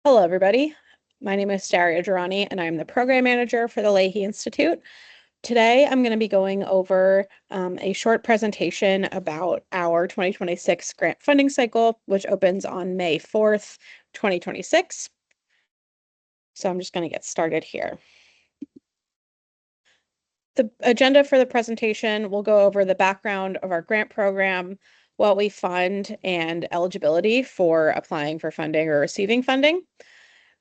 Hello, everybody. My name is Daria Durrani, and I'm the program manager for the Leahy Institute. Today, I'm going to be going over a short presentation about our 2026 grant funding cycle, which opens on May 4th, 2026. So I'm just going to get started here. The agenda for the presentation will go over the background of our grant program, what we fund, and eligibility for applying for funding or receiving funding.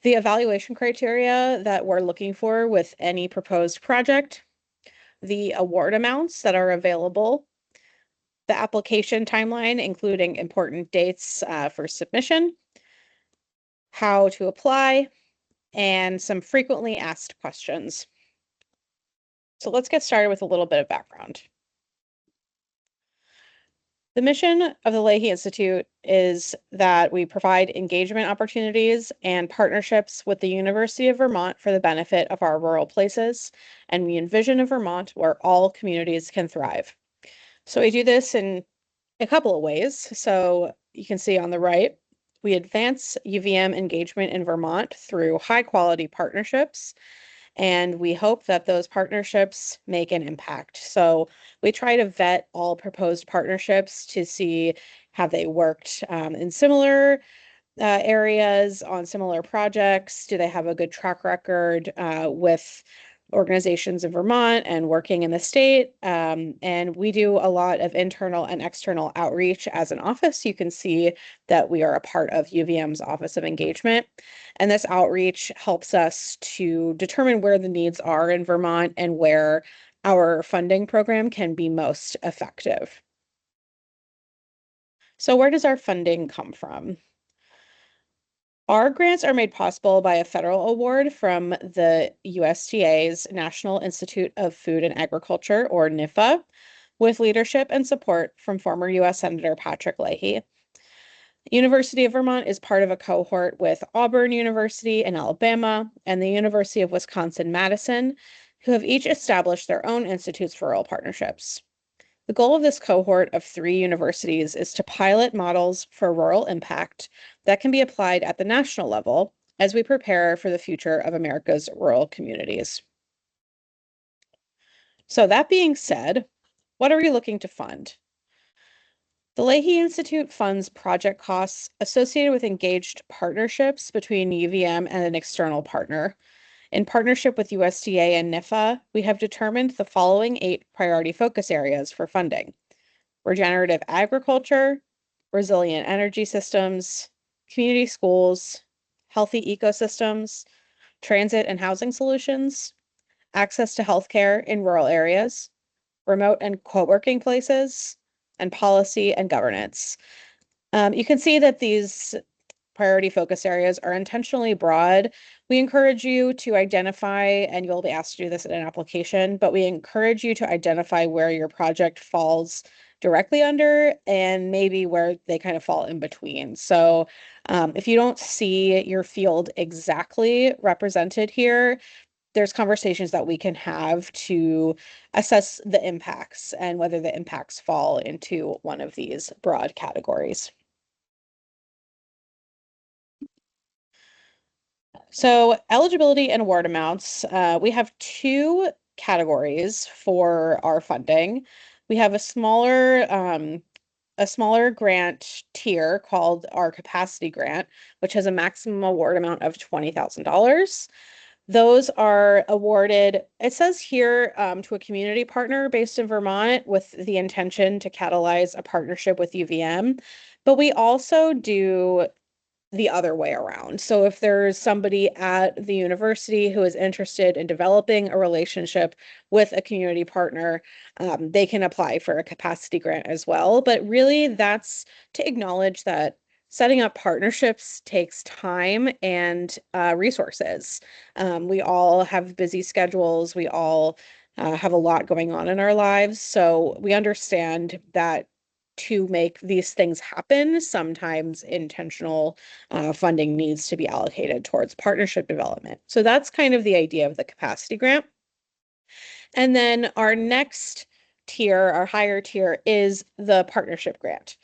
The evaluation criteria that we're looking for with any proposed project, the award amounts that are available, the application timeline, including important dates for submission, how to apply, and some frequently asked questions. So let's get started with a little bit of background. The mission of the Leahy Institute is that we provide engagement opportunities and partnerships with the University of Vermont for the benefit of our rural places, and we envision a Vermont where all communities can thrive. So we do this in a couple of ways. So you can see on the right, we advance UVM engagement in Vermont through high-quality partnerships, and we hope that those partnerships make an impact. So we try to vet all proposed partnerships to see have they worked in similar areas on similar projects. Do they have a good track record with organizations in Vermont and working in the state? And we do a lot of internal and external outreach as an office. You can see that we are a part of UVM's Office of Engagement. And this outreach helps us to determine where the needs are in Vermont and where our funding program can be most effective. So where does our funding come from? Our grants are made possible by a federal award from the USDA's National Institute of Food and Agriculture, or NIFA, with leadership and support from former U.S. Senator Patrick Leahy. University of Vermont is part of a cohort with Auburn University in Alabama and the University of Wisconsin-Madison, who have each established their own institutes for rural partnerships. The goal of this cohort of 3 universities is to pilot models for rural impact that can be applied at the national level as we prepare for the future of America's rural communities. So that being said, what are we looking to fund? The Leahy Institute funds project costs associated with engaged partnerships between UVM and an external partner. In partnership with USDA and NIFA, we have determined the following 8 priority focus areas for funding: regenerative agriculture, resilient energy systems, community schools, healthy ecosystems, transit and housing solutions, access to healthcare in rural areas, remote and co-working places, and policy and governance. You can see that these priority focus areas are intentionally broad. We encourage you to identify, and you'll be asked to do this in an application, but we encourage you to identify where your project falls directly under and maybe where they kind of fall in between. So if you don't see your field exactly represented here, there's conversations that we can have to assess the impacts and whether the impacts fall into one of these broad categories. So eligibility and award amounts, we have 2 categories for our funding. We have a smaller grant tier called our capacity grant, which has a maximum award amount of $20,000. Those are awarded, it says here, to a community partner based in Vermont with the intention to catalyze a partnership with UVM, but we also do the other way around. So if there's somebody at the university who is interested in developing a relationship with a community partner, they can apply for a capacity grant as well. But really, that's to acknowledge that setting up partnerships takes time and resources. We all have busy schedules. We all have a lot going on in our lives. So we understand that to make these things happen, sometimes intentional funding needs to be allocated towards partnership development. So that's kind of the idea of the capacity grant. And then our next tier, our higher tier, is the partnership grant,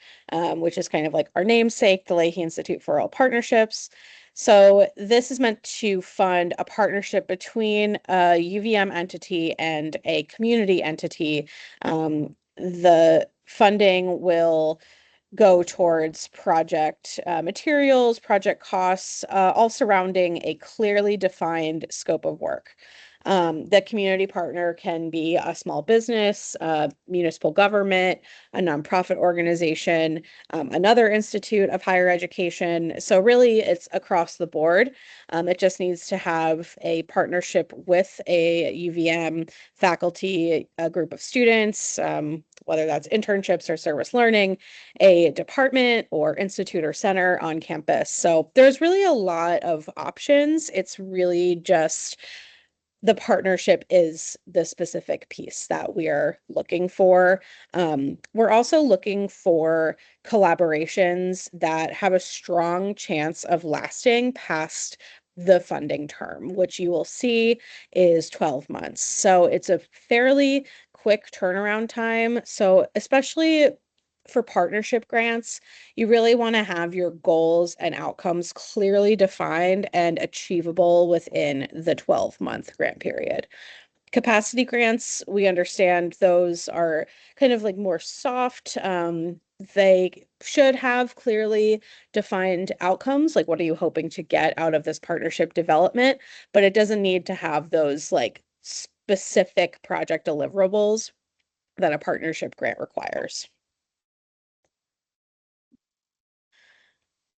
which is kind of like our namesake, the Leahy Institute for All Partnerships. So this is meant to fund a partnership between a UVM entity and a community entity. The funding will go towards project materials, project costs, all surrounding a clearly defined scope of work. The community partner can be a small business, municipal government, a nonprofit organization, another institute of higher education. So really it's across the board. It just needs to have a partnership with a UVM faculty, a group of students, whether that's internships or service learning, a department or institute or center on campus. So there's really a lot of options. It's really just the partnership is the specific piece that we are looking for. We're also looking for collaborations that have a strong chance of lasting past the funding term, which you will see is 12 months. So it's a fairly quick turnaround time. So especially for partnership grants, you really want to have your goals and outcomes clearly defined and achievable within the 12-month grant period. Capacity grants, we understand those are kind of like more soft. They should have clearly defined outcomes, like what are you hoping to get out of this partnership development, but it doesn't need to have those like specific project deliverables that a partnership grant requires.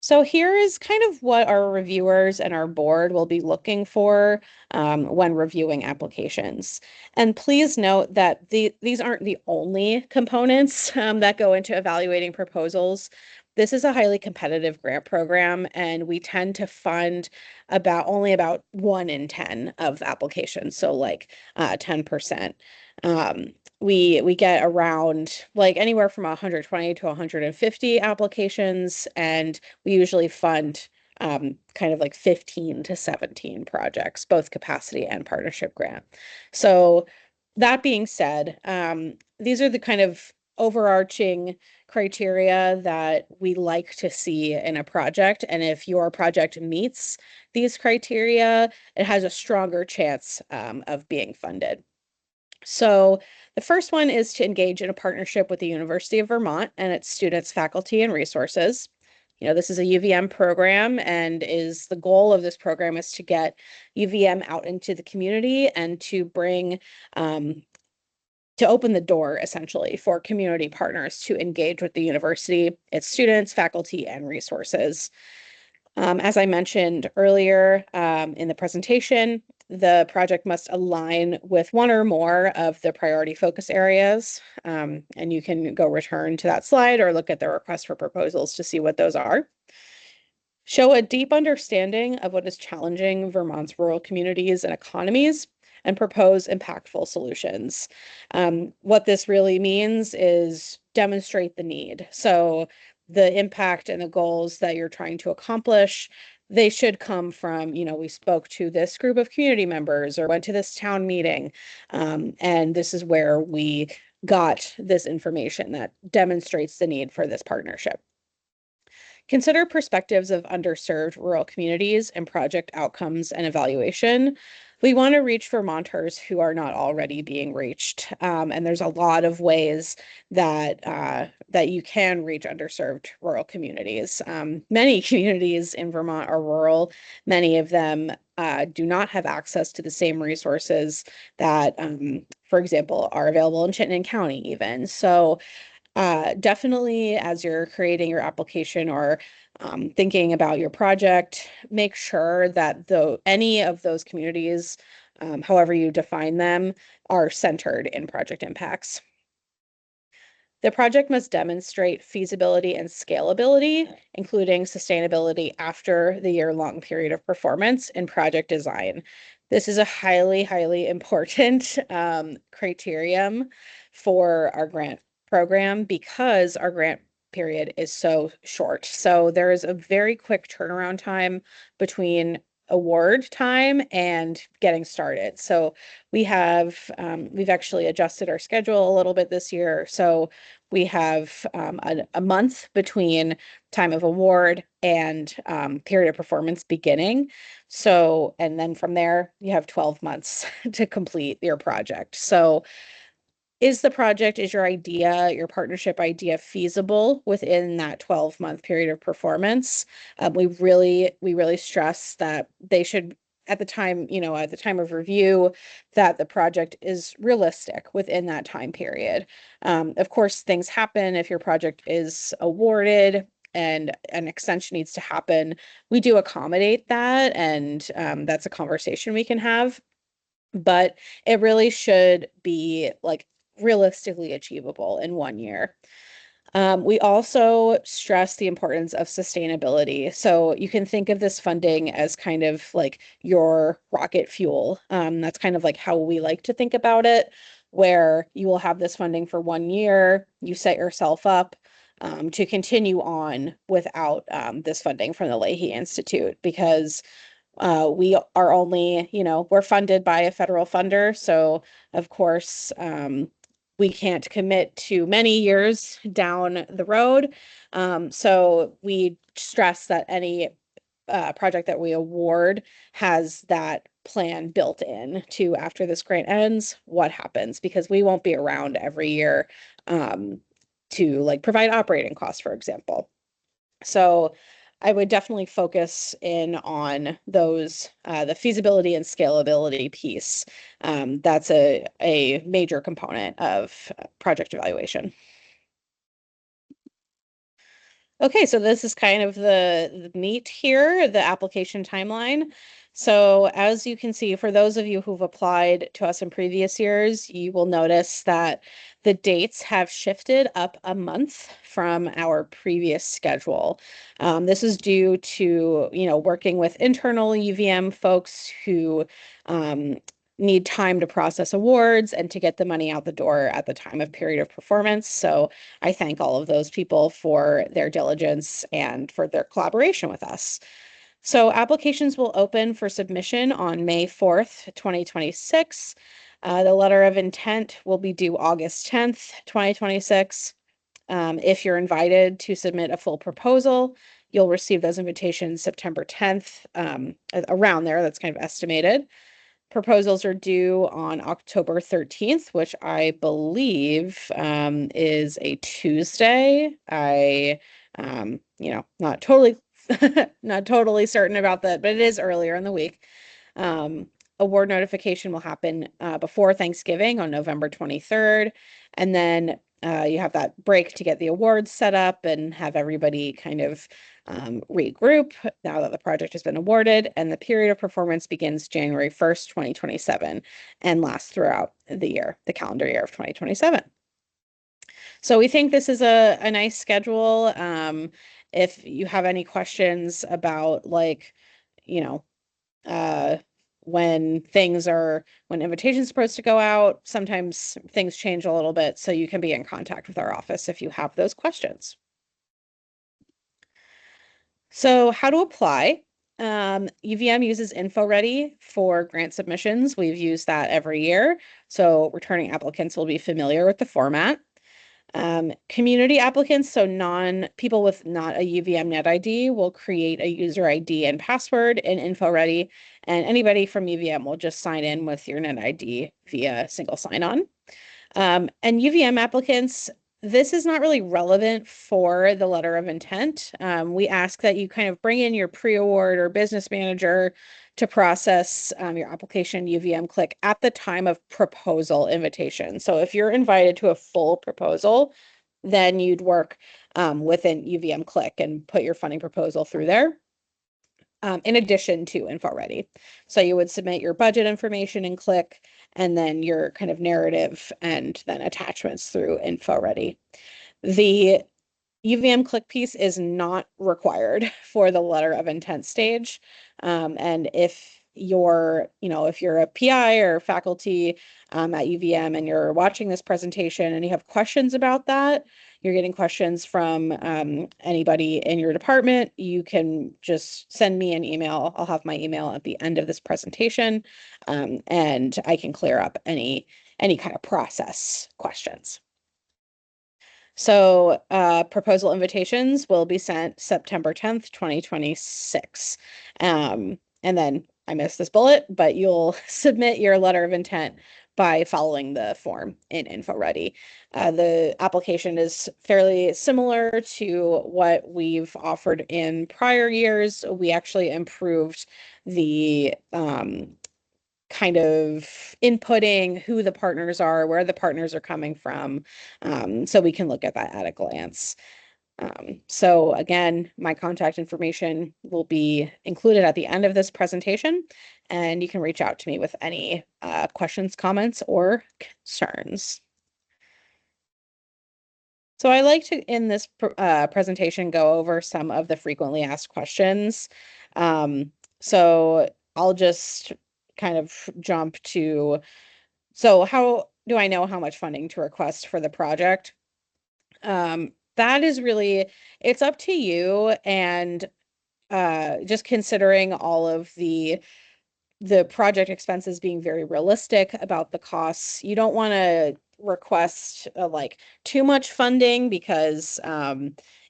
So here is kind of what our reviewers and our board will be looking for when reviewing applications. And please note that these aren't the only components that go into evaluating proposals. This is a highly competitive grant program, and we tend to fund only about 1 in 10 of applications, so like 10%. We get around like anywhere from 120 to 150 applications, and we usually fund kind of like 15 to 17 projects, both capacity and partnership grant. So that being said, these are the kind of overarching criteria that we like to see in a project. And if your project meets these criteria, it has a stronger chance of being funded. So the first one is to engage in a partnership with the University of Vermont and its students, faculty, and resources. This is a UVM program, and the goal of this program is to get UVM out into the community and to open the door essentially for community partners to engage with the university, its students, faculty, and resources. As I mentioned earlier in the presentation, the project must align with one or more of the priority focus areas. And you can go return to that slide or look at the request for proposals to see what those are. Show a deep understanding of what is challenging Vermont's rural communities and economies, and propose impactful solutions. What this really means is demonstrate the need. So the impact and the goals that you're trying to accomplish, they should come from, we spoke to this group of community members or went to this town meeting, and this is where we got this information that demonstrates the need for this partnership. Consider perspectives of underserved rural communities and project outcomes and evaluation. We want to reach Vermonters who are not already being reached. And there's a lot of ways that you can reach underserved rural communities. Many communities in Vermont are rural. Many of them do not have access to the same resources that, for example, are available in Chittenden County even. So definitely, as you're creating your application or thinking about your project, make sure that any of those communities, however you define them, are centered in project impacts. The project must demonstrate feasibility and scalability, including sustainability after the year-long period of performance in project design. This is a highly, highly important criterion for our grant program because our grant period is so short. So there is a very quick turnaround time between award time and getting started. So we've actually adjusted our schedule a little bit this year. So we have a month between time of award and period of performance beginning. So, and then from there, you have 12 months to complete your project. So is your idea, your partnership idea feasible within that 12-month period of performance? We really stress that they should, at the time, at the time of review, that the project is realistic within that time period. Of course, things happen if your project is awarded and an extension needs to happen. We do accommodate that, and that's a conversation we can have, but it really should be like realistically achievable in 1 year. We also stress the importance of sustainability. So you can think of this funding as kind of like your rocket fuel. That's kind of like how we like to think about it, where you will have this funding for 1 year, you set yourself up to continue on without this funding from the Leahy Institute, because we are only, we're funded by a federal funder. So, of course, we can't commit to many years down the road. So we stress that any project that we award has that plan built in to, after this grant ends, what happens, because we won't be around every year to like provide operating costs, for example. So I would definitely focus in on those, the feasibility and scalability piece. That's a major component of project evaluation. Okay, so this is kind of the meat here, the application timeline. So as you can see, for those of you who've applied to us in previous years, you will notice that the dates have shifted up a month from our previous schedule. This is due to, working with internal UVM folks who need time to process awards and to get the money out the door at the time of period of performance. So I thank all of those people for their diligence and for their collaboration with us. So applications will open for submission on May 4th, 2026. The letter of intent will be due August 10th, 2026. If you're invited to submit a full proposal, you'll receive those invitations September 10th, around there. That's kind of estimated. Proposals are due on October 13th, which I believe is a Tuesday. Not totally not totally certain about that, but it is earlier in the week. Award notification will happen before Thanksgiving on November 23rd, and then you have that break to get the awards set up and have everybody kind of regroup now that the project has been awarded, and the period of performance begins January 1st, 2027 and lasts throughout the calendar year of 2027. So we think this is a nice schedule. If you have any questions about like, you know, uh, when invitations are supposed to go out, sometimes things change a little bit, so you can be in contact with our office if you have those questions. So how to apply. UVM uses InfoReady for grant submissions. We've used that every year, so returning applicants will be familiar with the format. Community applicants, so people with not a UVM net ID, will create a user ID and password in InfoReady, and anybody from UVM will just sign in with your net ID via single sign-on. And UVM applicants, this is not really relevant for the letter of intent. We ask that you kind of bring in your pre-award or business manager to process your application UVM click at the time of proposal invitation. So if you're invited to a full proposal, then you'd work within UVM click and put your funding proposal through there. In addition to InfoReady. So you would submit your budget information in Click, and then your kind of narrative and then attachments through InfoReady. The UVM Click piece is not required for the letter of intent stage. And if you're a PI or faculty at UVM and you're watching this presentation and you have questions about that, you're getting questions from anybody in your department, you can just send me an email. I'll have my email at the end of this presentation, and I can clear up any kind of process questions. So proposal invitations will be sent September 10th, 2026. And then I missed this bullet, but you'll submit your letter of intent by following the form in InfoReady. The application is fairly similar to what we've offered in prior years. We actually improved the kind of inputting who the partners are, where the partners are coming from, so we can look at that at a glance. So again, my contact information will be included at the end of this presentation, and you can reach out to me with any questions, comments, or concerns. So I like to, in this presentation, go over some of the frequently asked questions. So I'll just kind of jump to, so how do I know how much funding to request for the project? That is really, it's up to you, and just considering all of the project expenses being very realistic about the costs. You don't want to request like too much funding, because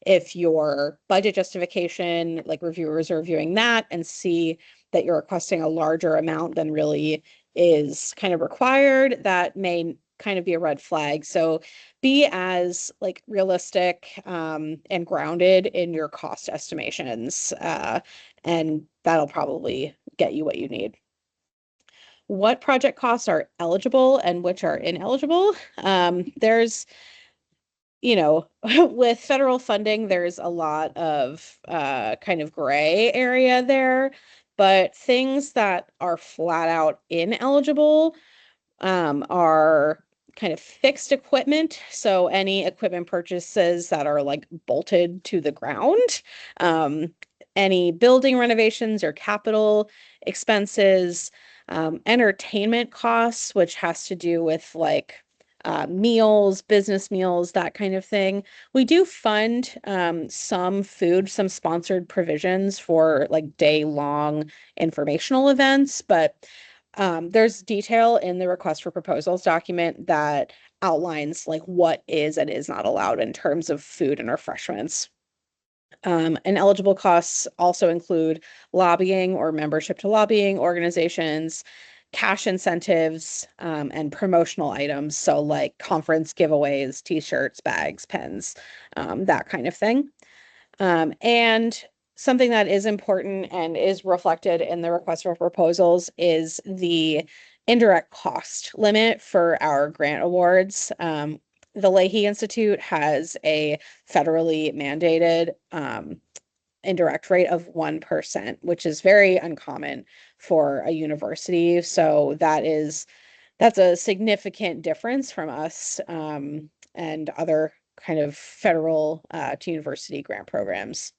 if your budget justification, like reviewers are reviewing that and see that you're requesting a larger amount than really is kind of required, that may kind of be a red flag. So be as like realistic and grounded in your cost estimations, and that'll probably get you what you need. What project costs are eligible and which are ineligible? There's, with federal funding, there's a lot of kind of gray area there, but things that are flat out ineligible are kind of fixed equipment. So any equipment purchases that are like bolted to the ground, any building renovations or capital expenses, entertainment costs, which has to do with like meals, business meals, that kind of thing. We do fund some food, some sponsored provisions for like day-long informational events, but there's detail in the request for proposals document that outlines like what is and is not allowed in terms of food and refreshments. And eligible costs also include lobbying or membership to lobbying organizations, cash incentives, and promotional items. So like conference giveaways, t-shirts, bags, pens, that kind of thing. And something that is important and is reflected in the request for proposals is the indirect cost limit for our grant awards. The Leahy Institute has a federally mandated indirect rate of 1%, which is very uncommon for a university. So that's a significant difference from us and other kind of federal to university grant programs.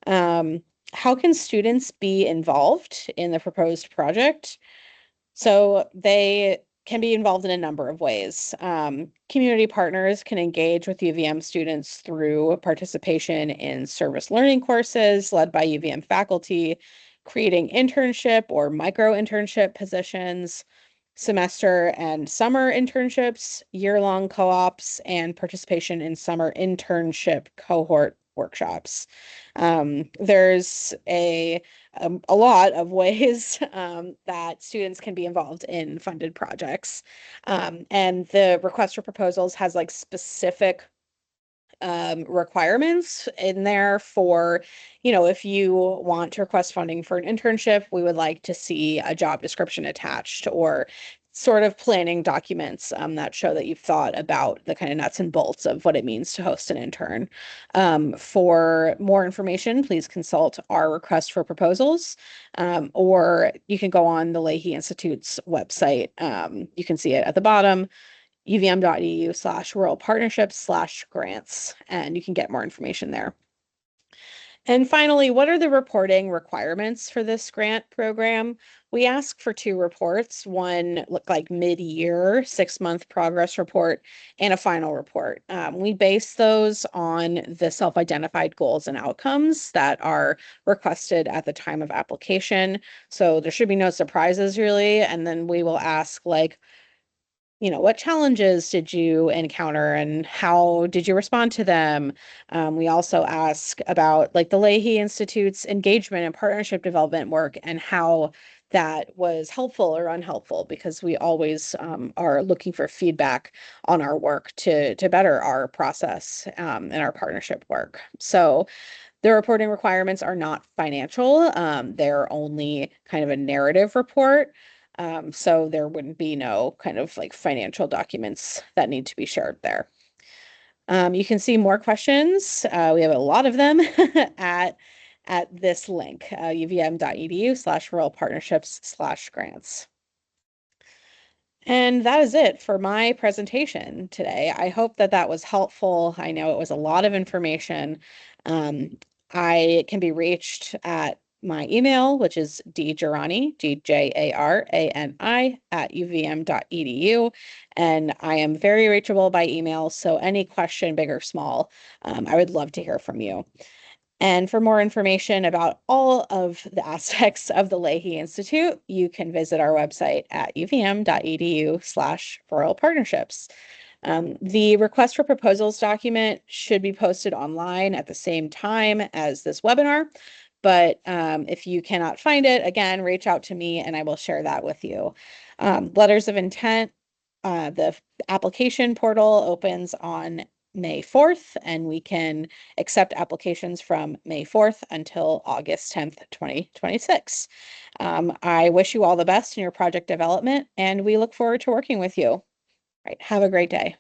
How can students be involved in the proposed project? So they can be involved in a number of ways. Community partners can engage with UVM students through participation in service learning courses led by UVM faculty, creating internship or micro internship positions, semester and summer internships, year-long co-ops, and participation in summer internship cohort workshops. There's a lot of ways that students can be involved in funded projects. And the request for proposals has like specific requirements in there for, if you want to request funding for an internship, we would like to see a job description attached, or sort of planning documents that show that you've thought about the kind of nuts and bolts of what it means to host an intern. For more information, please consult our request for proposals, or you can go on the Leahy Institute's website. You can see it at the bottom, uvm.edu/world partnerships/grants, and you can get more information there. And finally, what are the reporting requirements for this grant program? We ask for 2 reports, one look like mid-year, 6-month progress report, and a final report. We base those on the self-identified goals and outcomes that are requested at the time of application. So there should be no surprises really. And then we will ask like, what challenges did you encounter and how did you respond to them? We also ask about like the Leahy Institute's engagement and partnership development work and how that was helpful or unhelpful, because we always are looking for feedback on our work to better our process and our partnership work. So the reporting requirements are not financial. They're only kind of a narrative report. So there wouldn't be no kind of like financial documents that need to be shared there. You can see more questions. We have a lot of them at this link, uvm.edu/ruralpartnerships/grants. And that is it for my presentation today. I hope that that was helpful. I know it was a lot of information. I can be reached at my email, which is djarani, DJARANI, @uvm.edu. And I am very reachable by email. So any question, big or small, I would love to hear from you. And for more information about all of the aspects of the Leahy Institute, you can visit our website at uvm.edu/rural partnerships. The request for proposals document should be posted online at the same time as this webinar. But if you cannot find it, again, reach out to me and I will share that with you. Letters of intent, the application portal opens on May 4th, and we can accept applications from May 4th until August 10th, 2026. I wish you all the best in your project development, and we look forward to working with you. All right, have a great day.